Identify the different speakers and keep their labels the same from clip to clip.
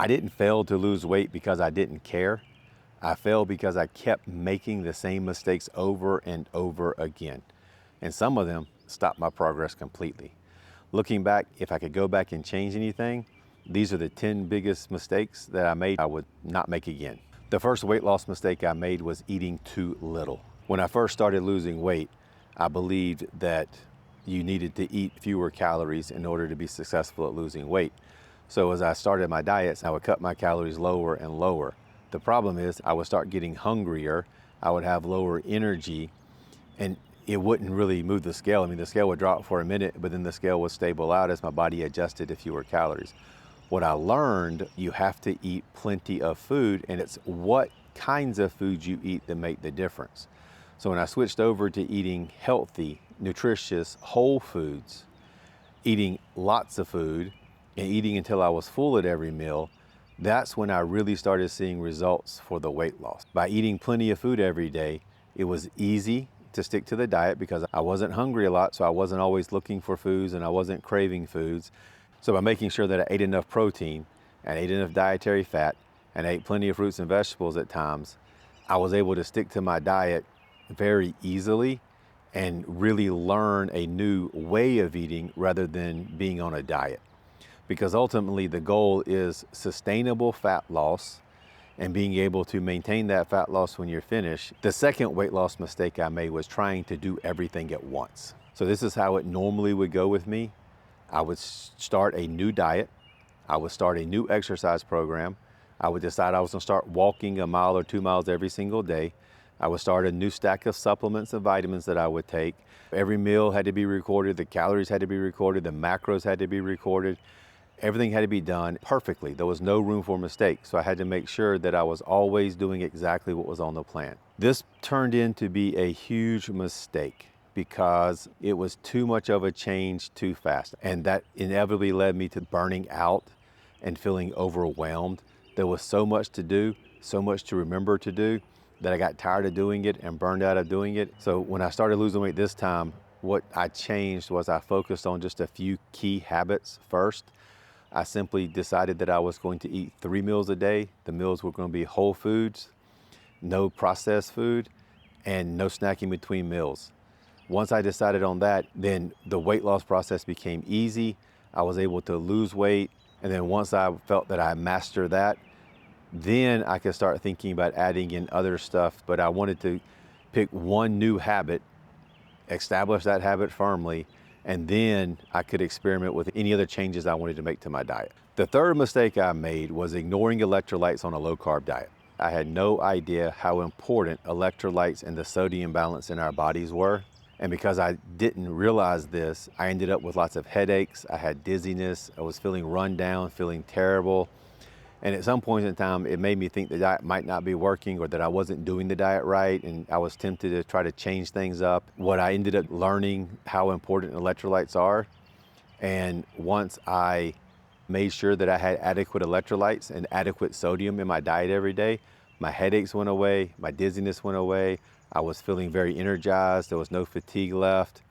Speaker 1: I didn't fail to lose weight because I didn't care. I failed because I kept making the same mistakes over and over again. And some of them stopped my progress completely. Looking back, if I could go back and change anything, these are the 10 biggest mistakes that I made I would not make again. The first weight loss mistake I made was eating too little. When I first started losing weight, I believed that you needed to eat fewer calories in order to be successful at losing weight. So as I started my diets, I would cut my calories lower and lower. The problem is I would start getting hungrier, I would have lower energy, and it wouldn't really move the scale. I mean, the scale would drop for a minute, but then the scale would stable out as my body adjusted to fewer calories. What I learned, you have to eat plenty of food, and it's what kinds of foods you eat that make the difference. So when I switched over to eating healthy, nutritious, whole foods, eating lots of food, and eating until I was full at every meal, that's when I really started seeing results for the weight loss. By eating plenty of food every day, it was easy to stick to the diet because I wasn't hungry a lot, so I wasn't always looking for foods and I wasn't craving foods. So by making sure that I ate enough protein and ate enough dietary fat and ate plenty of fruits and vegetables at times, I was able to stick to my diet very easily and really learn a new way of eating rather than being on a diet. Because ultimately the goal is sustainable fat loss and being able to maintain that fat loss when you're finished. The second weight loss mistake I made was trying to do everything at once. So this is how it normally would go with me. I would start a new diet. I would start a new exercise program. I would decide I was gonna start walking a mile or 2 miles every single day. I would start a new stack of supplements and vitamins that I would take. Every meal had to be recorded, the calories had to be recorded, the macros had to be recorded. Everything had to be done perfectly. There was no room for mistakes. So I had to make sure that I was always doing exactly what was on the plan. This turned into be a huge mistake because it was too much of a change too fast. And that inevitably led me to burning out and feeling overwhelmed. There was so much to do, so much to remember to do, that I got tired of doing it and burned out of doing it. So when I started losing weight this time, what I changed was I focused on just a few key habits first. I simply decided that I was going to eat 3 meals a day. The meals were going to be whole foods, no processed food, and no snacking between meals. Once I decided on that, then the weight loss process became easy. I was able to lose weight. And then once I felt that I mastered that, then I could start thinking about adding in other stuff. But I wanted to pick one new habit, establish that habit firmly, and then I could experiment with any other changes I wanted to make to my diet. The third mistake I made was ignoring electrolytes on a low-carb diet. I had no idea how important electrolytes and the sodium balance in our bodies were. And because I didn't realize this, I ended up with lots of headaches, I had dizziness, I was feeling run down, feeling terrible. And at some point in time, it made me think the diet might not be working or that I wasn't doing the diet right, and I was tempted to try to change things up. What I ended up learning how important electrolytes are, and once I made sure that I had adequate electrolytes and adequate sodium in my diet every day, my headaches went away, my dizziness went away, I was feeling very energized, there was no fatigue left.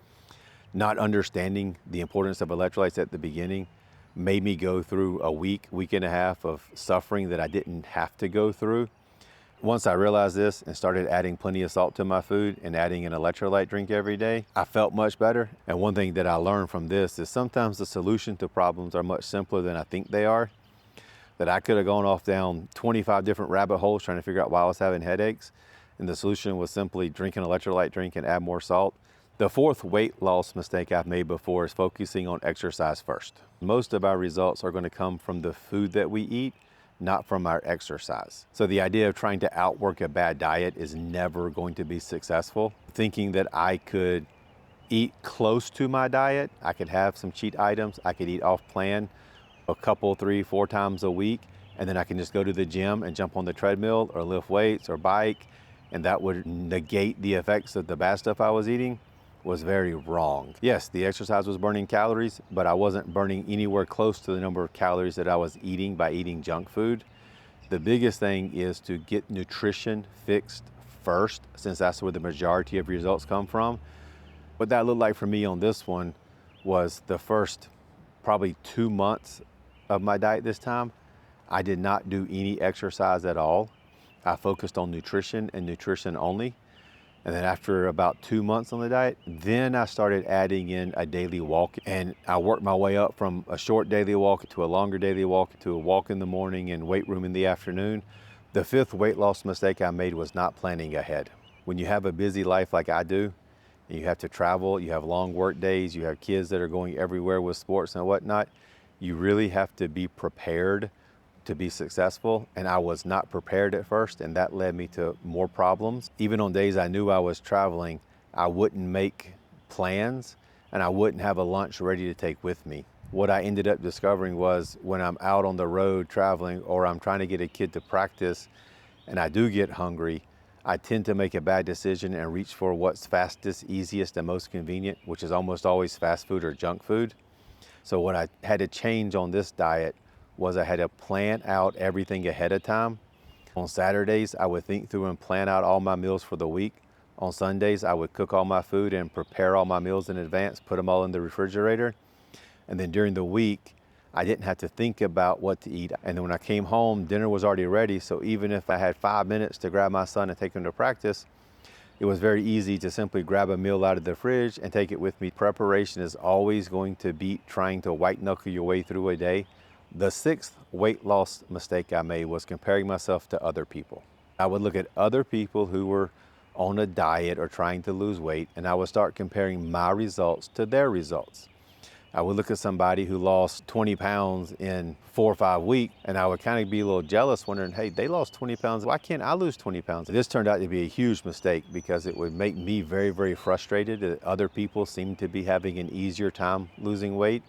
Speaker 1: Not understanding the importance of electrolytes at the beginning made me go through a week and a half of suffering that I didn't have to go through. Once I realized this and started adding plenty of salt to my food and adding an electrolyte drink every day, I felt much better. And one thing that I learned from this is sometimes the solution to problems are much simpler than I think they are. That I could have gone off down 25 different rabbit holes trying to figure out why I was having headaches, and the solution was simply drink an electrolyte drink and add more salt. The fourth weight loss mistake I've made before is focusing on exercise first. Most of our results are going to come from the food that we eat, not from our exercise. So the idea of trying to outwork a bad diet is never going to be successful. Thinking that I could eat close to my diet, I could have some cheat items, I could eat off plan a couple, 3, 4 times a week, and then I can just go to the gym and jump on the treadmill or lift weights or bike, and that would negate the effects of the bad stuff I was eating, was very wrong. Yes, the exercise was burning calories, but I wasn't burning anywhere close to the number of calories that I was eating by eating junk food. The biggest thing is to get nutrition fixed first, since that's where the majority of results come from. What that looked like for me on this one was the first probably 2 months of my diet this time, I did not do any exercise at all. I focused on nutrition and nutrition only. And then after about 2 months on the diet, then I started adding in a daily walk. And I worked my way up from a short daily walk to a longer daily walk to a walk in the morning and weight room in the afternoon. The fifth weight loss mistake I made was not planning ahead. When you have a busy life like I do, and you have to travel, you have long work days, you have kids that are going everywhere with sports and whatnot, you really have to be prepared to be successful. And I was not prepared at first, and that led me to more problems. Even on days I knew I was traveling, I wouldn't make plans and I wouldn't have a lunch ready to take with me. What I ended up discovering was when I'm out on the road traveling, or I'm trying to get a kid to practice and I do get hungry, I tend to make a bad decision and reach for what's fastest, easiest, and most convenient, which is almost always fast food or junk food. So what I had to change on this diet was I had to plan out everything ahead of time. On Saturdays, I would think through and plan out all my meals for the week. On Sundays, I would cook all my food and prepare all my meals in advance, put them all in the refrigerator. And then during the week, I didn't have to think about what to eat. And then when I came home, dinner was already ready. So even if I had 5 minutes to grab my son and take him to practice, it was very easy to simply grab a meal out of the fridge and take it with me. Preparation is always going to beat trying to white knuckle your way through a day. The sixth weight loss mistake I made was comparing myself to other people. I would look at other people who were on a diet or trying to lose weight, and I would start comparing my results to their results. I would look at somebody who lost 20 pounds in 4 or 5 weeks, and I would kind of be a little jealous, wondering, hey, they lost 20 pounds. Why can't I lose 20 pounds? This turned out to be a huge mistake because it would make me very, very frustrated that other people seem to be having an easier time losing weight.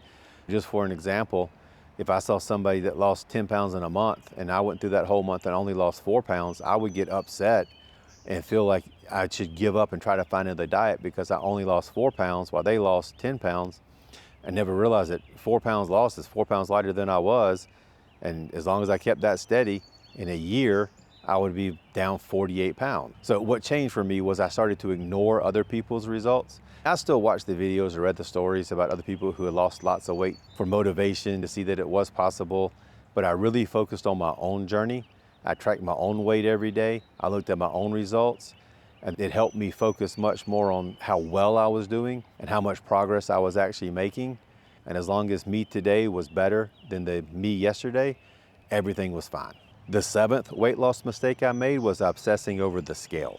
Speaker 1: Just for an example, if I saw somebody that lost 10 pounds in a month and I went through that whole month and only lost 4 pounds, I would get upset and feel like I should give up and try to find another diet because I only lost 4 pounds while they lost 10 pounds. I never realized that 4 pounds lost is 4 pounds lighter than I was. And as long as I kept that steady, in a year, I would be down 48 pounds. So what changed for me was I started to ignore other people's results. I still watched the videos or read the stories about other people who had lost lots of weight for motivation to see that it was possible, but I really focused on my own journey. I tracked my own weight every day. I looked at my own results, and it helped me focus much more on how well I was doing and how much progress I was actually making. And as long as me today was better than the me yesterday, everything was fine. The seventh weight loss mistake I made was obsessing over the scale.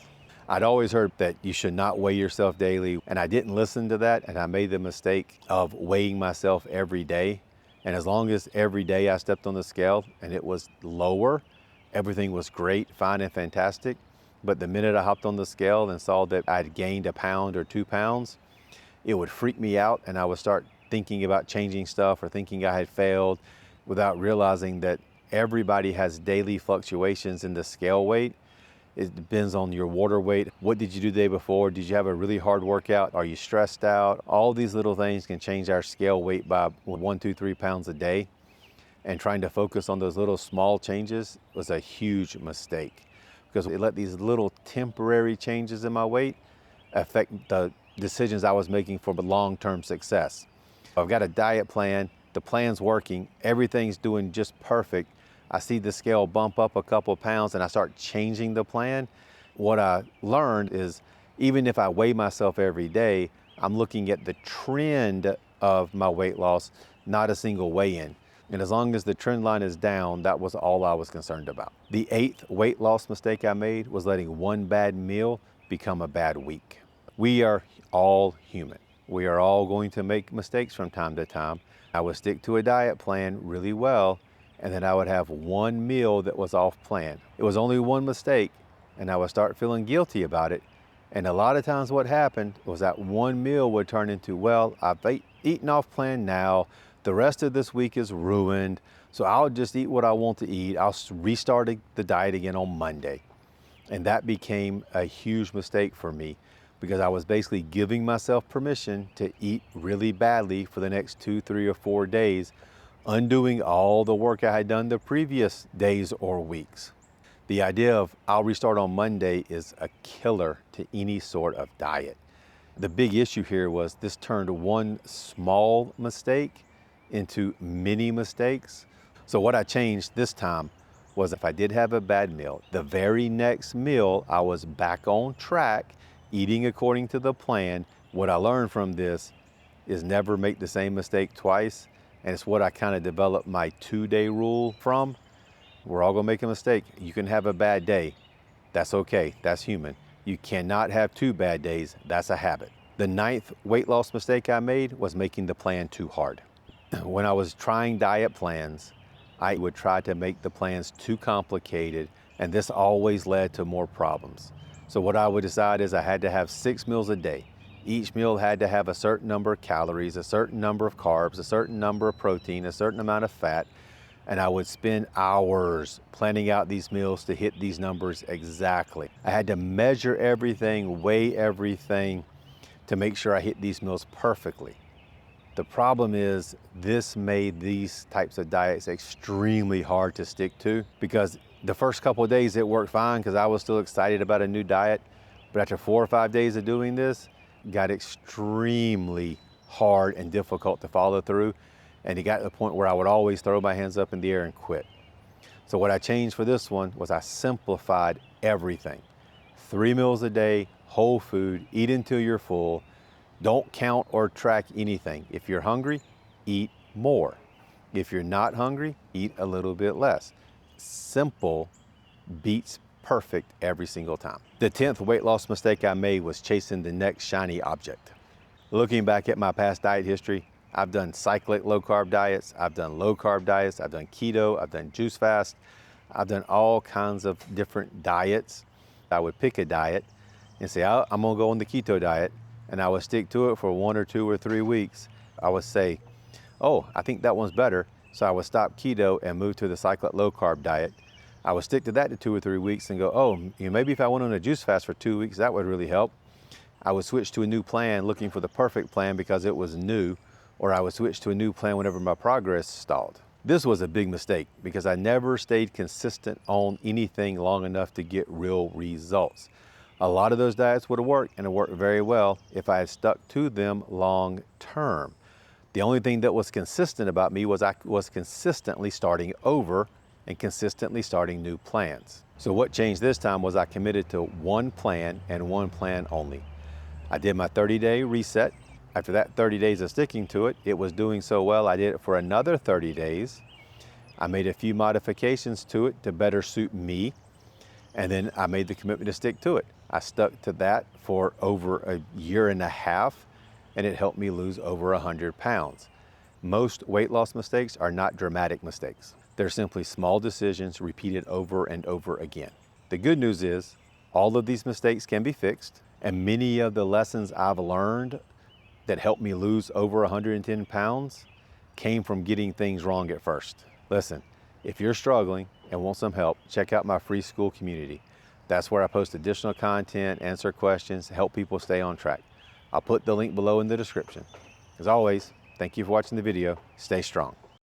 Speaker 1: I'd always heard that you should not weigh yourself daily, and I didn't listen to that, and I made the mistake of weighing myself every day. And as long as every day I stepped on the scale and it was lower, everything was great, fine, and fantastic. But the minute I hopped on the scale and saw that I'd gained a pound or 2 pounds, it would freak me out, and I would start thinking about changing stuff or thinking I had failed without realizing that everybody has daily fluctuations in the scale weight. It depends on your water weight. What did you do the day before? Did you have a really hard workout? Are you stressed out? All these little things can change our scale weight by 1, 2, 3 pounds a day. And trying to focus on those little small changes was a huge mistake because it let these little temporary changes in my weight affect the decisions I was making for long-term success. I've got a diet plan, the plan's working, everything's doing just perfect. I see the scale bump up a couple pounds and I start changing the plan. What I learned is even if I weigh myself every day, I'm looking at the trend of my weight loss, not a single weigh-in. And as long as the trend line is down, that was all I was concerned about. The eighth weight loss mistake I made was letting one bad meal become a bad week. We are all human. We are all going to make mistakes from time to time. I would stick to a diet plan really well, and then I would have one meal that was off plan. It was only one mistake, and I would start feeling guilty about it. And a lot of times what happened was that one meal would turn into, well, I've eaten off plan now. The rest of this week is ruined, so I'll just eat what I want to eat. I'll restart the diet again on Monday. And that became a huge mistake for me because I was basically giving myself permission to eat really badly for the next 2, 3, or 4 days, undoing all the work I had done the previous days or weeks. The idea of I'll restart on Monday is a killer to any sort of diet. The big issue here was this turned one small mistake into many mistakes. So what I changed this time was if I did have a bad meal, the very next meal I was back on track, eating according to the plan. What I learned from this is never make the same mistake twice. And it's what I kind of developed my 2-day rule from. We're all gonna make a mistake. You can have a bad day. That's okay, that's human. You cannot have 2 bad days, that's a habit. The 9th weight loss mistake I made was making the plan too hard. When I was trying diet plans, I would try to make the plans too complicated, and this always led to more problems. So what I would decide is I had to have 6 meals a day. Each meal had to have a certain number of calories, a certain number of carbs, a certain number of protein, a certain amount of fat, and I would spend hours planning out these meals to hit these numbers exactly. I had to measure everything, weigh everything to make sure I hit these meals perfectly. The problem is this made these types of diets extremely hard to stick to, because the first couple of days it worked fine because I was still excited about a new diet. But after 4 or 5 days of doing this, it got extremely hard and difficult to follow through. And it got to the point where I would always throw my hands up in the air and quit. So what I changed for this one was I simplified everything. 3 meals a day, whole food, eat until you're full. Don't count or track anything. If you're hungry, eat more. If you're not hungry, eat a little bit less. Simple beats perfect every single time. The 10th weight loss mistake I made was chasing the next shiny object. Looking back at my past diet history, I've done cyclic low carb diets, I've done low carb diets, I've done keto, I've done juice fast, I've done all kinds of different diets. I would pick a diet and say, I'm gonna go on the keto diet, and I would stick to it for 1 or 2 or 3 weeks. I would say, oh, I think that one's better. So I would stop keto and move to the cyclic low carb diet. I would stick to that to 2 or 3 weeks and go, oh, maybe if I went on a juice fast for 2 weeks, that would really help. I would switch to a new plan looking for the perfect plan because it was new, or I would switch to a new plan whenever my progress stalled. This was a big mistake because I never stayed consistent on anything long enough to get real results. A lot of those diets would have worked, and it worked very well if I had stuck to them long term. The only thing that was consistent about me was I was consistently starting over and consistently starting new plans. So what changed this time was I committed to one plan and one plan only. I did my 30-day reset. After that 30 days of sticking to it, it was doing so well, I did it for another 30 days. I made a few modifications to it to better suit me, and then I made the commitment to stick to it. I stuck to that for over a year and a half, and it helped me lose over 100 pounds. Most weight loss mistakes are not dramatic mistakes. They're simply small decisions repeated over and over again. The good news is all of these mistakes can be fixed, and many of the lessons I've learned that helped me lose over 110 pounds came from getting things wrong at first. Listen, if you're struggling and want some help, check out my free Skool community. That's where I post additional content, answer questions, help people stay on track. I'll put the link below in the description. As always, thank you for watching the video. Stay strong.